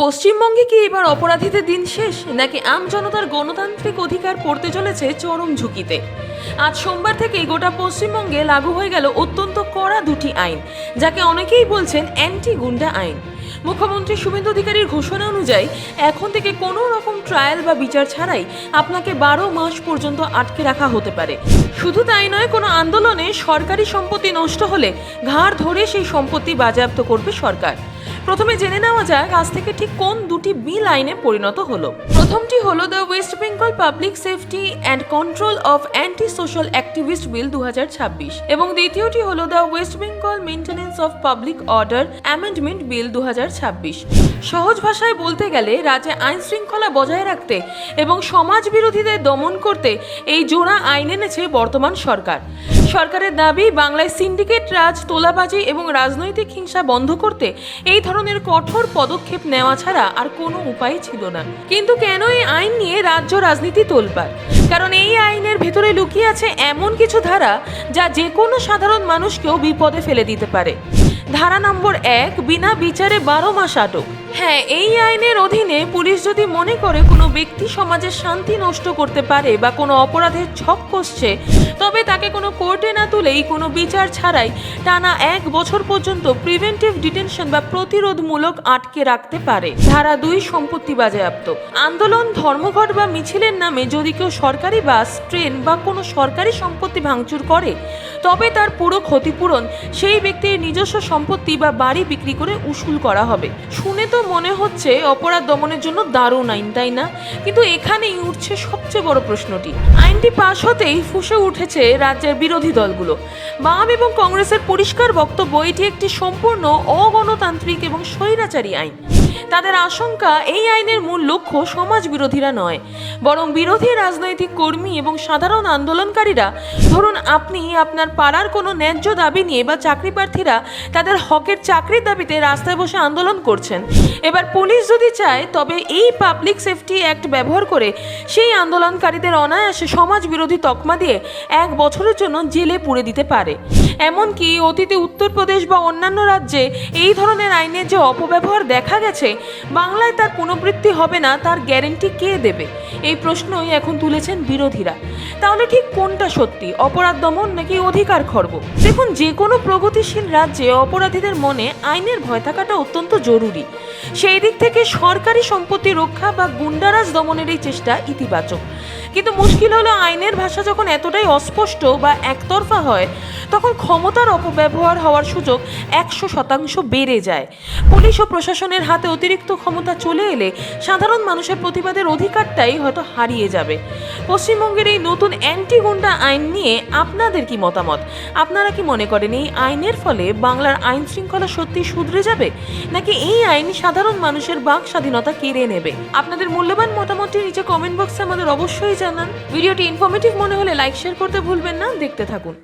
পশ্চিমবঙ্গে কি এবার অপরাধীদের দিন শেষ, নাকি আম জনতার গণতান্ত্রিক অধিকার পড়তে চলেছে চরম ঝুঁকিতে? আজ সোমবার থেকেই গোটা পশ্চিমবঙ্গে লাগু হয়ে গেল অত্যন্ত কড়া দুটি আইন, যাকে অনেকেই বলছেন অ্যান্টি গুন্ডা আইন। মুখ্যমন্ত্রী শুভেন্দু অধিকারীর ঘোষণা অনুযায়ী এখন থেকে কোনো রকম ট্রায়াল বা বিচার ছাড়াই আপনাকে 12 মাস পর্যন্ত আটকে রাখা হতে পারে। শুধু তাই নয়, কোনো আন্দোলনে সরকারি সম্পত্তি নষ্ট হলে ঘাড় ধরে সেই সম্পত্তি বাজেয়াপ্ত করবে সরকার। প্রথমে জেনে নেওয়া যাক আজ থেকে ঠিক কোন দুটি বিল আইনে পরিণত হলো। প্রথমটি হলো the West Bengal public safety and control of anti social activist bill 2026 এবং দ্বিতীয়টি হলো the West Bengal maintenance of public order amendment bill 2026। সহজ ভাষায় বলতে গেলে রাজ্যে আইন শৃঙ্খলা বজায় রাখতে এবং সমাজ বিরোধীদের দমন করতে এই জোড়া আইন এনেছে বর্তমান সরকার। সরকারের দাবি, বাংলায় সিন্ডিকেট রাজ, তোলাবাজি এবং রাজনৈতিক হিংসা বন্ধ করতে এই ধরনের কঠোর পদক্ষেপ নেওয়া ছাড়া আর কোনো উপায় ছিল না। কিন্তু কেন এই আইন নিয়ে রাজ্য রাজনীতি তোলপাড়? কারণ এই আইনের ভেতরে লুকিয়ে আছে এমন কিছু ধারা যা যে কোনো সাধারণ মানুষকেও বিপদে ফেলে দিতে পারে। ধারা নম্বর 1, বিনা বিচারে 12 মাস আটক। হ্যাঁ, এই আইনের অধীনে পুলিশ যদি মনে করে কোনো ব্যক্তি সমাজের শান্তি নষ্ট করতে পারে বা কোনো অপরাধের ছক কষছে, তবে তাকে কোনো কোর্টে না তুলেই কোনো বিচার ছাড়াই টানা 1 বছর পর্যন্ত প্রিভেন্টিভ ডিটেনশন বা প্রতিরোধমূলক আটকে রাখতে পারে। ধারা 2, সম্পত্তি বাজেয়াপ্ত। আন্দোলন, ধর্মঘট বা মিছিলের নামে যদি কেউ সরকারি বাস, ট্রেন বা কোনো সরকারি সম্পত্তি ভাঙচুর করে, তবে তার পুরো ক্ষতিপূরণ সেই ব্যক্তির নিজস্ব সম্পত্তি বা বাড়ি বিক্রি করে উসুল করা হবে। শুনে তো মনে হচ্ছে অপরাধ দমনের জন্য দারুণ আইন, তাই না? কিন্তু এখানেই উঠছে সবচেয়ে বড় প্রশ্নটি। আইনটি পাশ হতেই ফুঁসে উঠেছে রাজ্যের বিরোধী দলগুলো। বাম এবং কংগ্রেসের পরিষ্কার বক্তব্য, এটি একটি সম্পূর্ণ অগণতান্ত্রিক এবং স্বৈরাচারী আইন। তাদের আশঙ্কা, এই আইনের মূল লক্ষ্য সমাজ বিরোধীরা নয়, বরং বিরোধী রাজনৈতিক কর্মী এবং সাধারণ আন্দোলনকারীরা। ধরুন, আপনি আপনার পাড়ার কোনো ন্যায্য দাবি নিয়ে বা চাকরি প্রার্থীরা তাদের হকের চাকরির দাবিতে রাস্তায় বসে আন্দোলন করছেন। এবার পুলিশ যদি চায়, তবে এই পাবলিক সেফটি অ্যাক্ট ব্যবহার করে সেই আন্দোলনকারীদের অনায়াসে সমাজ বিরোধী তকমা দিয়ে 1 বছরের জন্য জেলে পুরে দিতে পারে। এমনকি অতীতে উত্তরপ্রদেশ বা অন্যান্য রাজ্যে এই ধরনের আইনের যে অপব্যবহার দেখা গেছে, বাংলায় তার পুনরাবৃত্তি হবে না, তার গ্যারেন্টি কে দেবে? এই প্রশ্নই এখন তুলেছেন বিরোধীরা। তাহলে ঠিক কোনটা সত্যি, অপরাধ দমন নাকি অধিকার খর্ব? দেখুন, যে কোনো প্রগতিশীল রাজ্যে অপরাধীদের মনে আইনের ভয় থাকাটা অত্যন্ত জরুরি। সেই দিক থেকে সরকারি সম্পত্তি রক্ষা বা গুন্ডারাজ দমনের এই চেষ্টা ইতিবাচক। কিন্তু মুশকিল হলো, আইনের ভাষা যখন এতটাই অস্পষ্ট বা একতরফা হয়, তখন ক্ষমতার অপব্যবহার হওয়ার সুযোগ 100% বেড়ে যায়। পুলিশ ও প্রশাসনের হাতে অতিরিক্ত ক্ষমতা চলে এলে সাধারণ মানুষের প্রতিবাদের অধিকারটাই হয়তো হারিয়ে যাবে। পশ্চিমবঙ্গের এই নতুন অ্যান্টি গুন্ডা আইন নিয়ে আপনাদের কি মতামত? আপনারা কি মনে করেন এই আইনের ফলে বাংলার আইন শৃঙ্খলা সত্যি শুধরে যাবে, নাকি এই আইন সাধারণ মানুষের বাক স্বাধীনতা কেড়ে নেবে? আপনাদের মূল্যবান মতামতটি নিচে কমেন্ট বক্সে আমাদের অবশ্যই জানান। ভিডিওটি ইনফরমেটিভ মনে হলে লাইক, শেয়ার করতে ভুলবেন না। দেখতে থাকুন।